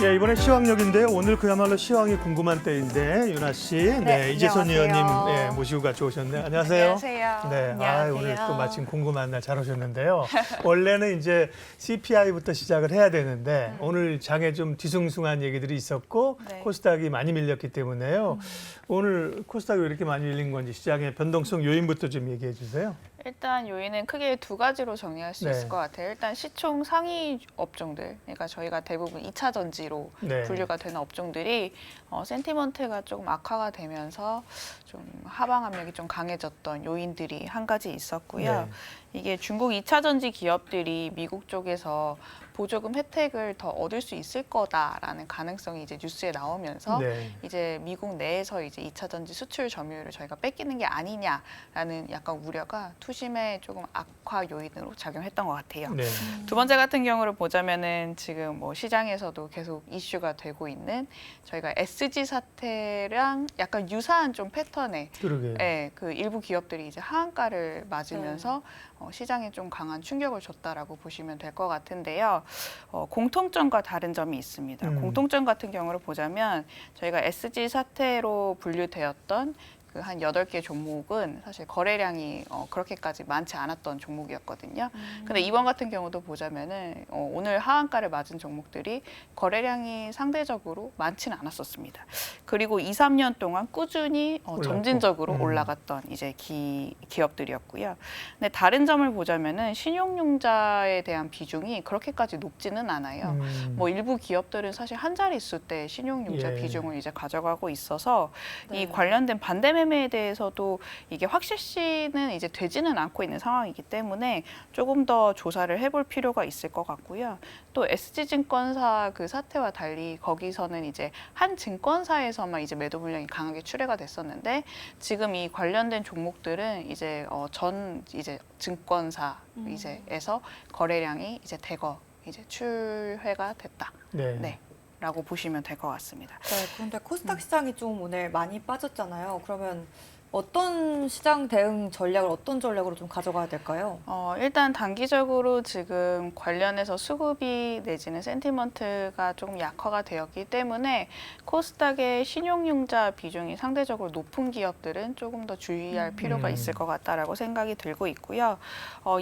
예, 이번에 시황역인데요. 오늘 그야말로 시황이 궁금한 때인데 유나 씨, 네, 이재선 의원님 모시고 같이 오셨네요. 안녕하세요. 안녕하세요. 네, 안녕하세요. 오늘 또 마침 궁금한 날 잘 오셨는데요. 원래는 이제 CPI부터 시작을 해야 되는데 오늘 장에 좀 뒤숭숭한 얘기들이 있었고 네. 코스닥이 많이 밀렸기 때문에요. 오늘 코스닥이 왜 이렇게 많이 밀린 건지 시장의 변동성 요인부터 좀 얘기해 주세요. 일단 요인은 크게 두 가지로 정리할 수 네. 있을 것 같아요. 일단 시총 상위 업종들, 그러니까 저희가 대부분 2차 전지로 네. 분류가 되는 업종들이 센티먼트가 조금 악화가 되면서 좀 하방 압력이 좀 강해졌던 요인들이 한 가지 있었고요. 네. 이게 중국 2차 전지 기업들이 미국 쪽에서 보조금 혜택을 더 얻을 수 있을 거다라는 가능성이 이제 뉴스에 나오면서 네. 이제 미국 내에서 이제 2차 전지 수출 점유율을 저희가 뺏기는 게 아니냐라는 약간 우려가 투심의 조금 악화 요인으로 작용했던 것 같아요. 네. 두 번째 같은 경우를 보자면은 지금 뭐 시장에서도 계속 이슈가 되고 있는 저희가 SG 사태랑 약간 유사한 좀 패턴의 그러게요. 그 일부 기업들이 이제 하한가를 맞으면서 시장에 좀 강한 충격을 줬다라고 보시면 될 것 같은데요. 공통점과 다른 점이 있습니다. 공통점 같은 경우를 보자면 저희가 SG 사태로 분류되었던 그 한 8개 종목은 사실 거래량이 그렇게까지 많지 않았던 종목이었거든요. 근데 이번 같은 경우도 보자면은 오늘 하한가를 맞은 종목들이 거래량이 상대적으로 많지는 않았었습니다. 그리고 2, 3년 동안 꾸준히 점진적으로 올라갔던 이제 기업들이었고요. 근데 다른 점을 보자면은 신용융자에 대한 비중이 그렇게까지 높지는 않아요. 뭐 일부 기업들은 사실 한 자릿수 때 신용융자 비중을 이제 가져가고 있어서 이 관련된 반대 매매에 대해서도 이게 확실시는 이제 되지는 않고 있는 상황이기 때문에 조금 더 조사를 해볼 필요가 있을 것 같고요. 또 SG증권사 그 사태와 달리 거기서는 이제 한 증권사에서만 이제 매도 물량이 강하게 출회가 됐었는데 지금 이 관련된 종목들은 이제 전 이제 증권사 이제에서 거래량이 이제 대거 이제 출회가 됐다. 네. 라고 보시면 될 것 같습니다. 네, 그런데 코스닥 시장이 좀 오늘 많이 빠졌잖아요. 그러면 어떤 시장 대응 전략을 어떤 전략으로 좀 가져가야 될까요? 일단 단기적으로 지금 관련해서 수급이 내지는 센티먼트가 조금 약화가 되었기 때문에 코스닥의 신용융자 비중이 상대적으로 높은 기업들은 조금 더 주의할 필요가 있을 것 같다라고 생각이 들고 있고요.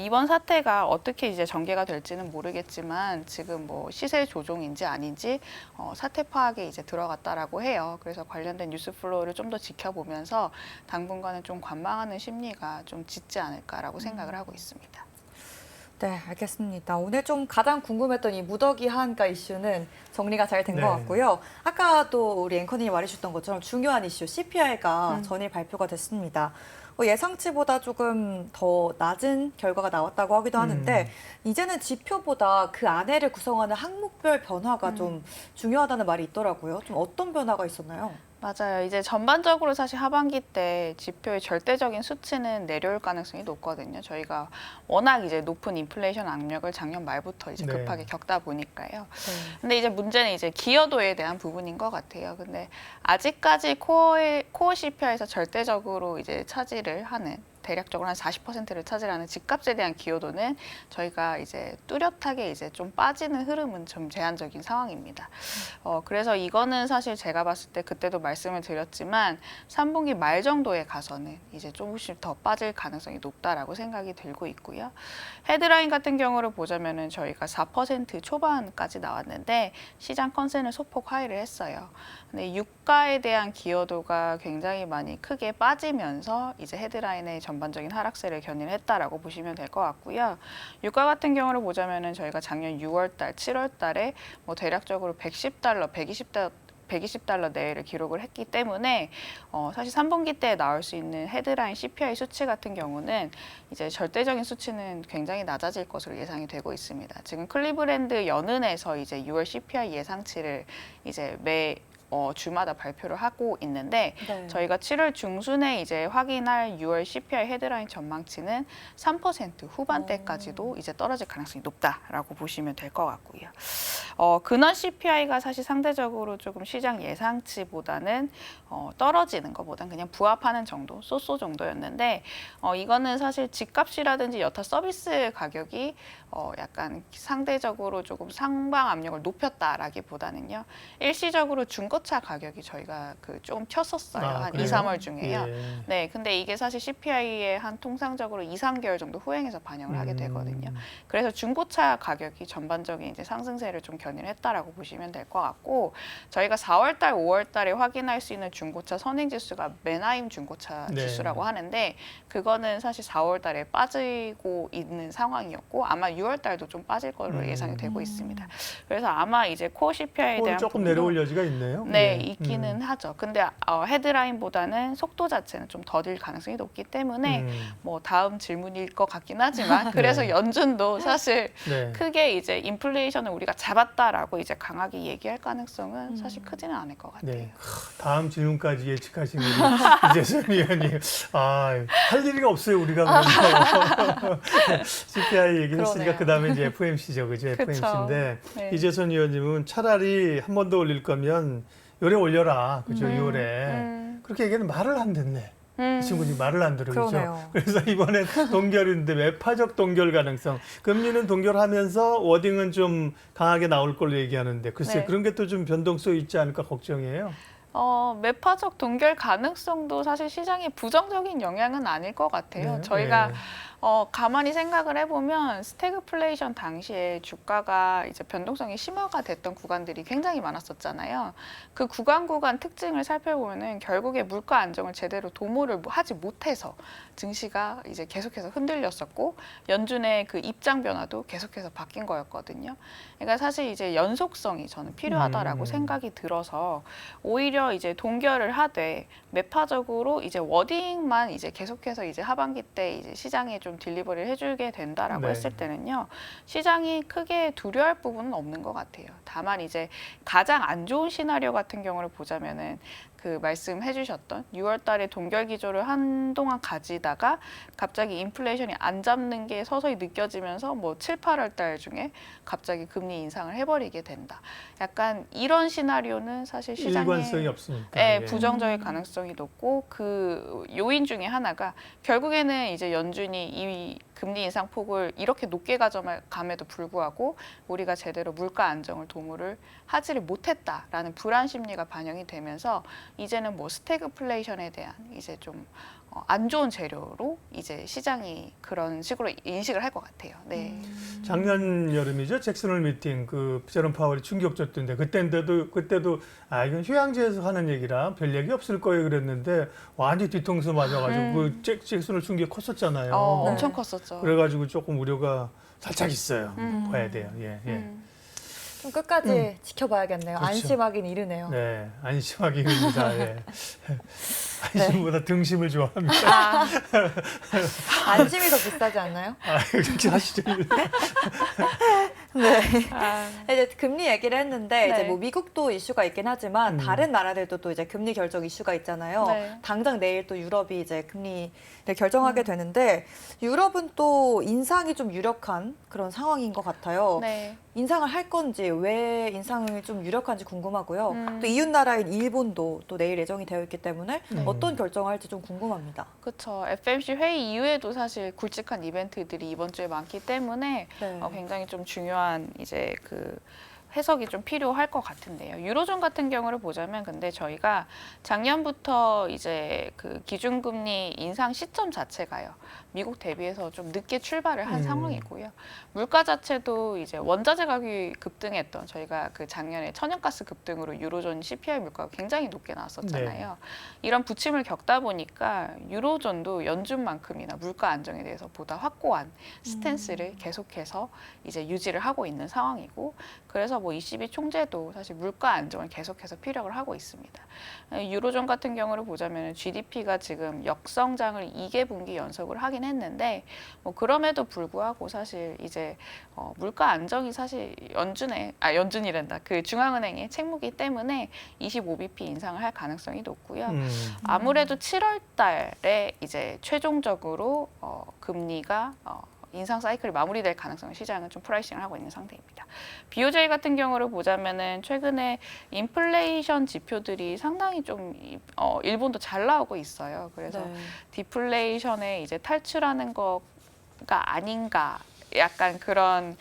이번 사태가 어떻게 이제 전개가 될지는 모르겠지만 지금 뭐 시세 조종인지 아닌지 사태 파악에 이제 들어갔다라고 해요. 그래서 관련된 뉴스 플로우를 좀 더 지켜보면서 당분간은 좀 관망하는 심리가 좀 짙지 않을까라고 생각을 하고 있습니다. 네, 알겠습니다. 오늘 좀 가장 궁금했던 이 무더기 하한가 이슈는 정리가 잘 된 것 같고요. 아까 또 우리 앵커님이 말해주셨던 것처럼 중요한 이슈 CPI가 전일 발표가 됐습니다. 예상치보다 조금 더 낮은 결과가 나왔다고 하기도 하는데 이제는 지표보다 그 안에를 구성하는 항목별 변화가 좀 중요하다는 말이 있더라고요. 좀 어떤 변화가 있었나요? 맞아요. 이제 전반적으로 사실 하반기 때 지표의 절대적인 수치는 내려올 가능성이 높거든요. 저희가 워낙 이제 높은 인플레이션 압력을 작년 말부터 이제 급하게 겪다 보니까요. 근데 이제 문제는 이제 기여도에 대한 부분인 것 같아요. 근데 아직까지 코어 CPI에서 절대적으로 이제 차지를 하는 대략적으로 한 40%를 차지하는 집값에 대한 기여도는 저희가 이제 뚜렷하게 이제 좀 빠지는 흐름은 좀 제한적인 상황입니다. 그래서 이거는 사실 제가 봤을 때 그때도 말씀을 드렸지만 3분기 말 정도에 가서는 이제 조금씩 더 빠질 가능성이 높다라고 생각이 들고 있고요. 헤드라인 같은 경우를 보자면은 저희가 4% 초반까지 나왔는데 시장 컨센을 소폭 하회를 했어요. 근데 유가에 대한 기여도가 굉장히 많이 크게 빠지면서 이제 헤드라인의 전반적인 하락세를 견인했다라고 보시면 될 것 같고요. 유가 같은 경우를 보자면은 저희가 작년 6월달, 7월달에 뭐 대략적으로 110달러, 120달러 내외를 기록을 했기 때문에 사실 3분기 때 나올 수 있는 헤드라인 CPI 수치 같은 경우는 이제 절대적인 수치는 굉장히 낮아질 것으로 예상이 되고 있습니다. 지금 클리브랜드 연은에서 이제 6월 CPI 예상치를 이제 주마다 발표를 하고 있는데 네. 저희가 7월 중순에 이제 확인할 6월 CPI 헤드라인 전망치는 3% 후반대까지도 이제 떨어질 가능성이 높다라고 보시면 될 것 같고요. 근원 CPI가 사실 상대적으로 조금 시장 예상치보다는 떨어지는 것보다는 그냥 부합하는 정도, 쏘쏘 정도였는데 이거는 사실 집값이라든지 여타 서비스 가격이 약간 상대적으로 조금 상방 압력을 높였다라기보다는요. 일시적으로 중고차 가격이 저희가 좀 튀었었어요. 한 그래요? 2, 3월 중에요. 예. 네, 근데 이게 사실 CPI에 한 통상적으로 2, 3개월 정도 후행해서 반영을 하게 되거든요. 그래서 중고차 가격이 전반적인 이제 상승세를 좀 견인을 했다라고 보시면 될 것 같고 저희가 4월 달, 5월 달에 확인할 수 있는 중고차 선행 지수가 메나임 중고차 네. 지수라고 하는데 그거는 사실 4월 달에 빠지고 있는 상황이었고 아마 6월 달도 좀 빠질 걸로 예상이 되고 있습니다. 그래서 아마 이제 코어 CPI에 대한 조금 부분도 내려올 여지가 있네요. 네, 예. 있기는 하죠. 근데 헤드라인보다는 속도 자체는 좀 더딜 가능성이 높기 때문에 뭐 다음 질문일 것 같긴 하지만 그래서 네. 연준도 사실 네. 크게 이제 인플레이션을 우리가 잡았다라고 이제 강하게 얘기할 가능성은 사실 크지는 않을 것 같아요. 네. 다음 질문까지 예측하시는 우리 이재선 위원님. 할 일이 없어요, 우리가 먼저. CPI 얘기했으니까 그러네요. 그다음에 이제 FMC죠, 그죠? 그쵸. FMC인데 네. 이재선 위원님은 차라리 한 번 더 올릴 거면 요래 올려라, 그죠? 6월에. 그렇게 얘기는 말을 안 듣네. 이 친구는 말을 안 들으죠. 그러네요. 그래서 이번엔 동결인데 매파적 동결 가능성. 금리는 동결하면서 워딩은 좀 강하게 나올 걸로 얘기하는데 글쎄 네. 그런 게 또 좀 변동성이 있지 않을까 걱정이에요. 매파적 동결 가능성도 사실 시장에 부정적인 영향은 아닐 것 같아요. 네, 저희가 네. 가만히 생각을 해보면 스태그플레이션 당시에 주가가 이제 변동성이 심화가 됐던 구간들이 굉장히 많았었잖아요. 그 구간 특징을 살펴보면은 결국에 물가 안정을 제대로 도모를 하지 못해서 증시가 이제 계속해서 흔들렸었고 연준의 그 입장 변화도 계속해서 바뀐 거였거든요. 그러니까 사실 이제 연속성이 저는 필요하다라고 생각이 들어서 오히려 이제 동결을 하되 매파적으로 이제 워딩만 이제 계속해서 이제 하반기 때 이제 시장에 좀 딜리버리를 해주게 된다라고 네. 했을 때는요 시장이 크게 두려워할 부분은 없는 것 같아요. 다만 이제 가장 안 좋은 시나리오 같은 경우를 보자면은 그 말씀해주셨던 6월달에 동결 기조를 한동안 가지다가 갑자기 인플레이션이 안 잡는 게 서서히 느껴지면서 뭐 7, 8월달 중에 갑자기 금리 인상을 해버리게 된다. 약간 이런 시나리오는 사실 시장에 일관성이 없으니까. 네, 예. 부정적일 가능성이 높고 그 요인 중에 하나가 결국에는 이제 연준이 이 금리 인상 폭을 이렇게 높게 가져감에도 불구하고 우리가 제대로 물가 안정을 도모를 하지를 못했다라는 불안 심리가 반영이 되면서 이제는 뭐 스태그플레이션에 대한 이제 좀 안 좋은 재료로 이제 시장이 그런 식으로 인식을 할 것 같아요. 네. 작년 여름이죠. 잭슨홀 미팅 그 제롬 파월이 충격 줬던데 그때도 이건 휴양지에서 하는 얘기라 별 얘기 없을 거예요 그랬는데 완전 뒤통수 맞아가지고 그 잭슨홀 충격 컸었잖아요. 엄청 컸었죠. 그래가지고 조금 우려가 살짝 있어요. 봐야 돼요. 예, 예. 좀 끝까지 지켜봐야겠네요. 그렇죠. 안심하긴 이르네요. 네, 안심하기입니다. 예. 안심보다 등심을 좋아합니다. 안심이 더 비싸지 않나요? 그렇게 하시죠. 네. 이제 금리 얘기를 했는데 이제 네. 뭐 미국도 이슈가 있긴 하지만 다른 나라들도 또 이제 금리 결정 이슈가 있잖아요. 네. 당장 내일 또 유럽이 이제 금리를 결정하게 되는데 유럽은 또 인상이 좀 유력한 그런 상황인 것 같아요. 네. 인상을 할 건지 왜 인상이 좀 유력한지 궁금하고요. 또 이웃 나라인 일본도 또 내일 예정이 되어 있기 때문에 어떤 결정을 할지 좀 궁금합니다. 그렇죠. FMC 회의 이후에도 사실 굵직한 이벤트들이 이번 주에 많기 때문에 네. 굉장히 좀 중요한 이제 그 해석이 좀 필요할 것 같은데요. 유로존 같은 경우를 보자면 근데 저희가 작년부터 이제 그 기준금리 인상 시점 자체가요. 미국 대비해서 좀 늦게 출발을 한 상황이고요. 물가 자체도 이제 원자재 가격이 급등했던 저희가 그 작년에 천연가스 급등으로 유로존 CPI 물가가 굉장히 높게 나왔었잖아요. 이런 부침을 겪다 보니까 유로존도 연준만큼이나 물가 안정에 대해서 보다 확고한 스탠스를 계속해서 이제 유지를 하고 있는 상황이고 그래서 뭐 ECB 총재도 사실 물가 안정을 계속해서 피력을 하고 있습니다. 유로존 같은 경우를 보자면 GDP가 지금 역성장을 2개분기 연속을 하긴 했는데 뭐 그럼에도 불구하고 사실 이제 물가 안정이 사실 연준이란다. 그 중앙은행의 책무기 때문에 25bp 인상을 할 가능성이 높고요. 아무래도 7월 달에 이제 최종적으로 금리가 인상 사이클이 마무리될 가능성을 시장은 좀 프라이싱을 하고 있는 상태입니다. BOJ 같은 경우를 보자면은 최근에 인플레이션 지표들이 상당히 좀 일본도 잘 나오고 있어요. 그래서 네. 디플레이션에 이제 탈출하는 거가 아닌가. 약간 그런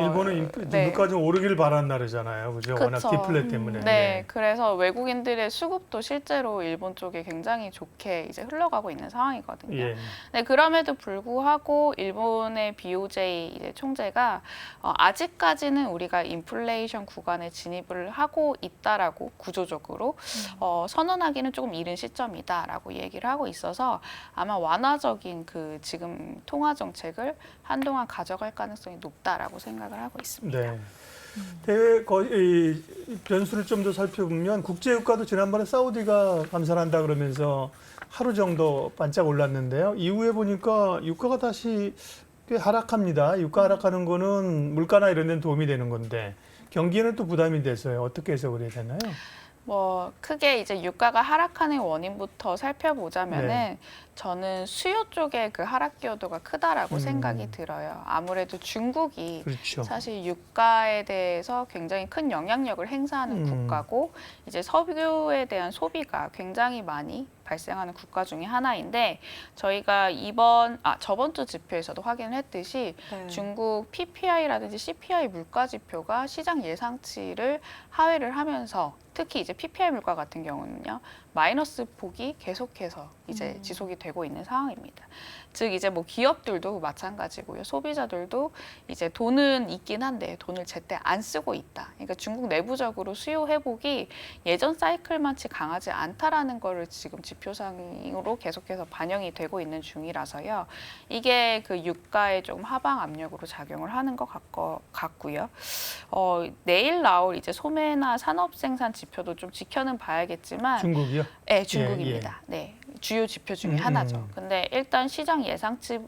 일본은 네. 물가 좀 오르길 바란 나라잖아요, 그죠? 워낙 그쵸. 디플레 때문에. 네, 그래서 외국인들의 수급도 실제로 일본 쪽에 굉장히 좋게 이제 흘러가고 있는 상황이거든요. 예. 네, 그럼에도 불구하고 일본의 BOJ 이제 총재가 아직까지는 우리가 인플레이션 구간에 진입을 하고 있다라고 구조적으로 선언하기는 조금 이른 시점이다라고 얘기를 하고 있어서 아마 완화적인 그 지금 통화 정책을 한동안 가져갈 가능성이 높다라고 생각을 하고 있습니다. 네. 대외 이 변수를 좀 더 살펴보면 국제유가도 지난번에 사우디가 감산한다 그러면서 하루 정도 반짝 올랐는데요. 이후에 보니까 유가가 다시 꽤 하락합니다. 유가 하락하는 거는 물가나 이런 데는 도움이 되는 건데 경기에는 또 부담이 돼서요. 어떻게 해석을 해야 되나요? 뭐 크게 이제 유가가 하락하는 원인부터 살펴보자면은 네. 저는 수요 쪽에 그 하락 기여도가 크다라고 생각이 들어요. 아무래도 중국이 그렇죠. 사실 유가에 대해서 굉장히 큰 영향력을 행사하는 국가고 이제 석유에 대한 소비가 굉장히 많이 발생하는 국가 중에 하나인데 저희가 저번 주 지표에서도 확인을 했듯이 네. 중국 PPI라든지 CPI 물가 지표가 시장 예상치를 하회를 하면서 특히 이제 PPI 물가 같은 경우는요. 마이너스 폭이 계속해서 이제 지속이 되고 있는 상황입니다. 즉 이제 뭐 기업들도 마찬가지고요. 소비자들도 이제 돈은 있긴 한데 돈을 제때 안 쓰고 있다. 그러니까 중국 내부적으로 수요 회복이 예전 사이클만치 강하지 않다라는 거를 지금 지표상으로 계속해서 반영이 되고 있는 중이라서요. 이게 그 유가에 조금 하방 압력으로 작용을 하는 것 같고요. 내일 나올 이제 소매나 산업 생산 지표도 좀 지켜는 봐야겠지만 중국이요? 네, 중국입니다. 네, 주요 지표 중에 하나죠. 근데 일단 시장 예상치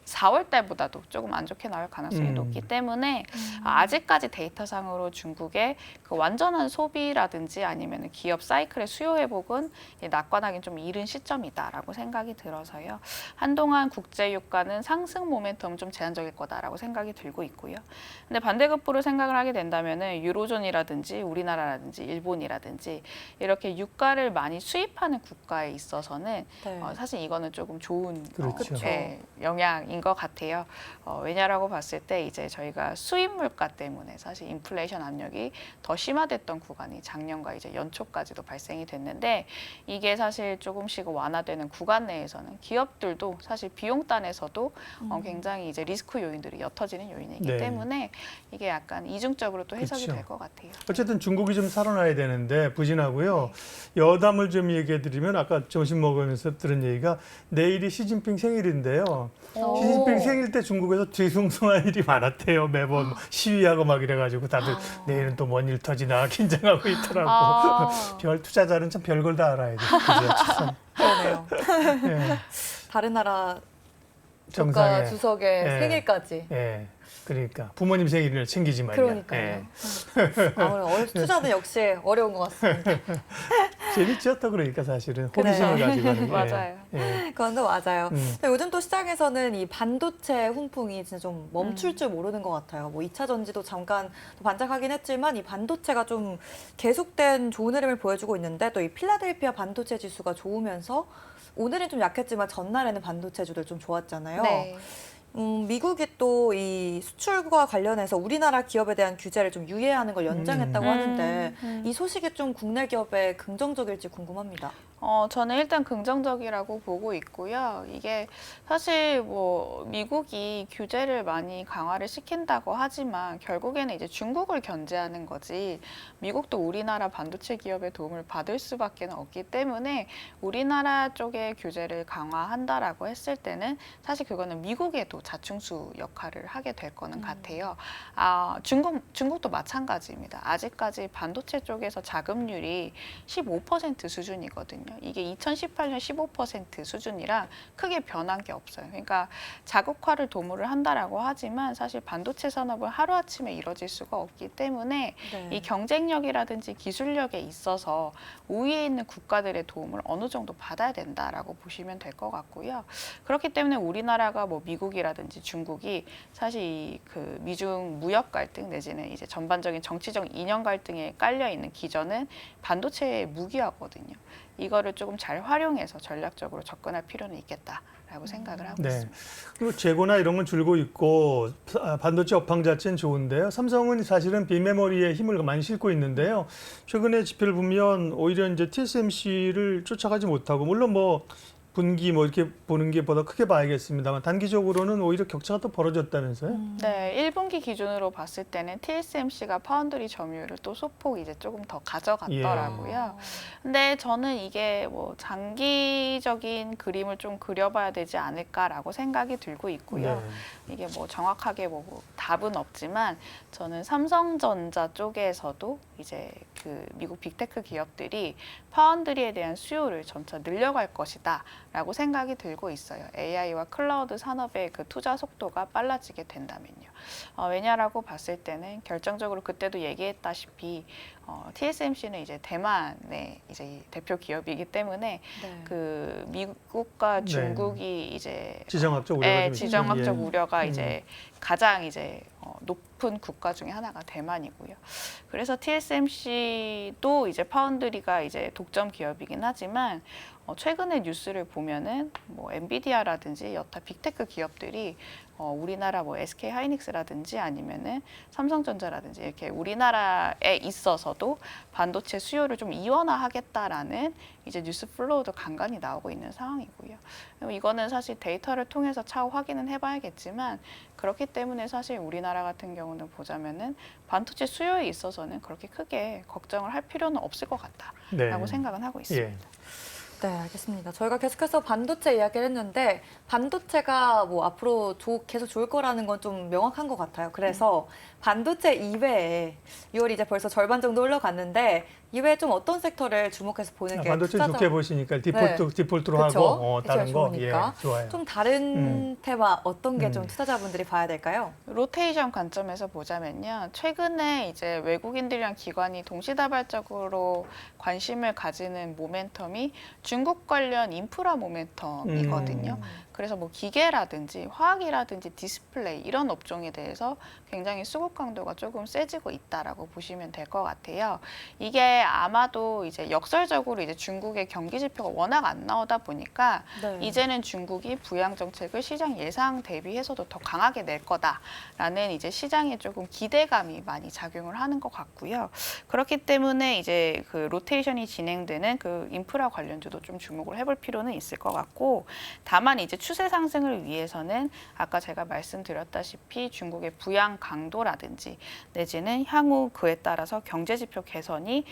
4월 달보다도 조금 안 좋게 나올 가능성이 높기 때문에 아직까지 데이터상으로 중국의 그 완전한 소비라든지 아니면 기업 사이클의 수요 회복은 낙관하기는 좀 이른 시점이다라고 생각이 들어서요. 한동안 국제 유가는 상승 모멘텀은 좀 제한적일 거다라고 생각이 들고 있고요. 근데 반대급부로 생각을 하게 된다면은 유로존이라든지 우리나라라든지 일본이라든지 이렇게 유가를 많이 수입하는 국가에 있어서는 네. 사실 이거는 조금 좋은 그렇죠. 영향인 것 같아요. 왜냐라고 봤을 때 이제 저희가 수입 물가 때문에 사실 인플레이션 압력이 더 심화됐던 구간이 작년과 이제 연초까지도 발생이 됐는데 이게 사실 조금씩 완화되는 구간 내에서는 기업들도 사실 비용단에서도 굉장히 이제 리스크 요인들이 옅어지는 요인이기 네. 때문에 이게 약간 이중적으로 또 해석이 그렇죠. 될 것 같아요. 어쨌든 중국이 좀 살아나야 되는데 부진하고요. 여담을 좀 얘기해 드리면 아까 점심 먹으면서 들은 얘기가 내일이 시진핑 생일인데요. 시진핑 생일 때 중국에서 뒤숭숭한 일이 많았대요. 매번 시위하고 막 이래가지고 다들 내일은 또 뭔 일 터지나 긴장하고 있더라고. 별 투자자는 참 별걸 다 알아야 돼. 그죠? 참. 그러네요. 예, 다른 나라 정상에. 국가 주석의 예. 생일까지. 예, 그러니까 부모님 생일을 챙기지 말이야. 그러니까요. 예. 아무래도 투자는 역시 어려운 것 같습니다. 재밌죠, 또 그러니까 사실은 그래요. 호기심을 가지고 하는 게. 맞아요. 예. 그건 또 맞아요. 근데 요즘 또 시장에서는 이 반도체 훈풍이 진짜 좀 멈출 줄 모르는 것 같아요. 뭐 2차 전지도 잠깐 또 반짝하긴 했지만 이 반도체가 좀 계속된 좋은 흐름을 보여주고 있는데 또 이 필라델피아 반도체 지수가 좋으면서 오늘은 좀 약했지만 전날에는 반도체주들 좀 좋았잖아요. 네. 미국이 또 이 수출과 관련해서 우리나라 기업에 대한 규제를 좀 유예하는 걸 연장했다고 하는데 이 소식이 좀 국내 기업에 긍정적일지 궁금합니다. 저는 일단 긍정적이라고 보고 있고요. 이게 사실 뭐 미국이 규제를 많이 강화를 시킨다고 하지만 결국에는 이제 중국을 견제하는 거지 미국도 우리나라 반도체 기업의 도움을 받을 수밖에 없기 때문에 우리나라 쪽의 규제를 강화한다라고 했을 때는 사실 그거는 미국에도 자충수 역할을 하게 될 거는 같아요. 중국도 마찬가지입니다. 아직까지 반도체 쪽에서 자금률이 15% 수준이거든요. 이게 2018년 15% 수준이라 크게 변한 게 없어요. 그러니까 자국화를 도모를 한다라고 하지만 사실 반도체 산업은 하루아침에 이뤄질 수가 없기 때문에 네. 이 경쟁력이라든지 기술력에 있어서 우위에 있는 국가들의 도움을 어느 정도 받아야 된다라고 보시면 될 것 같고요. 그렇기 때문에 우리나라가 뭐 미국이라든지 중국이 사실 그 미중 무역 갈등 내지는 이제 전반적인 정치적 이념 갈등에 깔려 있는 기전은 반도체의 무기화거든요. 이거를 조금 잘 활용해서 전략적으로 접근할 필요는 있겠다라고 생각을 하고 네. 있습니다. 그리고 재고나 이런 건 줄고 있고 반도체 업황 자체는 좋은데요. 삼성은 사실은 빈메모리에 힘을 많이 싣고 있는데요. 최근에 지표를 보면 오히려 이제 TSMC를 쫓아가지 못하고 물론 뭐 분기 뭐 이렇게 보는 게 보다 크게 봐야겠습니다만 단기적으로는 오히려 격차가 더 벌어졌다면서요? 네, 1분기 기준으로 봤을 때는 TSMC가 파운드리 점유율을 또 소폭 이제 조금 더 가져갔더라고요. 근데 저는 이게 뭐 장기적인 그림을 좀 그려봐야 되지 않을까라고 생각이 들고 있고요. 네. 이게 뭐 정확하게 뭐 답은 없지만 저는 삼성전자 쪽에서도 이제 그 미국 빅테크 기업들이 파운드리에 대한 수요를 점차 늘려갈 것이다라고 생각이 들고 있어요. AI와 클라우드 산업의 그 투자 속도가 빨라지게 된다면요. 왜냐라고 봤을 때는 결정적으로 그때도 얘기했다시피 TSMC는 이제 대만의 이제 대표 기업이기 때문에 네. 그 미국과 네. 중국이 이제 지정학적 우려가 좀 있죠. 지정학적 예. 우려가 이제 가장 이제 높은 국가 중에 하나가 대만이고요. 그래서 TSMC도 이제 파운드리가 이제 독점 기업이긴 하지만 최근에 뉴스를 보면은 뭐 엔비디아라든지 여타 빅테크 기업들이 우리나라 뭐 SK 하이닉스라든지 아니면은 삼성전자라든지 이렇게 우리나라에 있어서도 반도체 수요를 좀 이원화하겠다라는 이제 뉴스 플로우도 간간히 나오고 있는 상황이고요. 이거는 사실 데이터를 통해서 차후 확인은 해봐야겠지만 그렇기 때문에 사실 우리나라 같은 경우는 보자면은 반도체 수요에 있어서는 그렇게 크게 걱정을 할 필요는 없을 것 같다라고 생각은 하고 있습니다. 예. 네, 알겠습니다. 저희가 계속해서 반도체 이야기를 했는데 반도체가 뭐 앞으로 계속 좋을 거라는 건 좀 명확한 것 같아요. 그래서 반도체 이외에 6월 이제 벌써 절반 정도 흘러갔는데 이외에 좀 어떤 섹터를 주목해서 보는 게 반도체 투자자- 좋게 보시니까 네. 디폴트로 그쵸? 하고 다른 거 좋으니까. 예, 좋아요. 좀 다른 테마 어떤 게 좀 음. 투자자분들이 봐야 될까요? 로테이션 관점에서 보자면요. 최근에 이제 외국인들이랑 기관이 동시다발적으로 관심을 가지는 모멘텀이 중국 관련 인프라 모멘텀이거든요. 그래서 뭐 기계라든지 화학이라든지 디스플레이 이런 업종에 대해서 굉장히 수급 강도가 조금 세지고 있다라고 보시면 될 것 같아요. 이게 아마도 이제 역설적으로 이제 중국의 경기 지표가 워낙 안 나오다 보니까 네. 이제는 중국이 부양 정책을 시장 예상 대비해서도 더 강하게 낼 거다라는 이제 시장에 조금 기대감이 많이 작용을 하는 것 같고요. 그렇기 때문에 이제 그 로테이션이 진행되는 그 인프라 관련주도 좀 주목을 해볼 필요는 있을 것 같고, 다만 이제 추세 상승을 위해서는 아까 제가 말씀드렸다시피 중국의 부양 강도라든지 내지는 향후 그에 따라서 경제 지표 개선이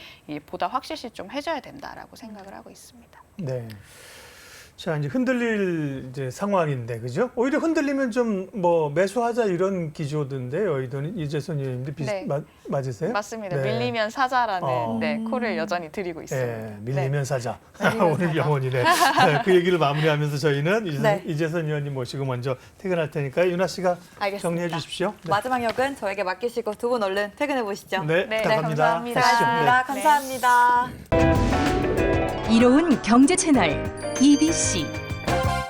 보다 확실시 좀 해줘야 된다라고 생각을 하고 있습니다. 네. 자, 이제 흔들릴 이제 상황인데, 그죠? 오히려 흔들리면 좀 뭐 매수하자 이런 기조던데요. 이재선 의원님도 네. 맞으세요? 맞습니다. 네. 밀리면 사자라는 어. 콜을 여전히 드리고 있습니다. 예, 밀리면 사자. 밀리면 오늘 사자. 영원이네. 네, 그 얘기를 마무리하면서 저희는 네. 이재선 의원님 모시고 먼저 퇴근할 테니까 윤아 씨가 알겠습니다. 정리해 주십시오. 네. 마지막 역은 저에게 맡기시고 두 분 얼른 퇴근해 보시죠. 네, 네, 부탁합니다. 감사합니다. 가시죠. 감사합니다. 네. 감사합니다. 이로운 경제 채널 EBC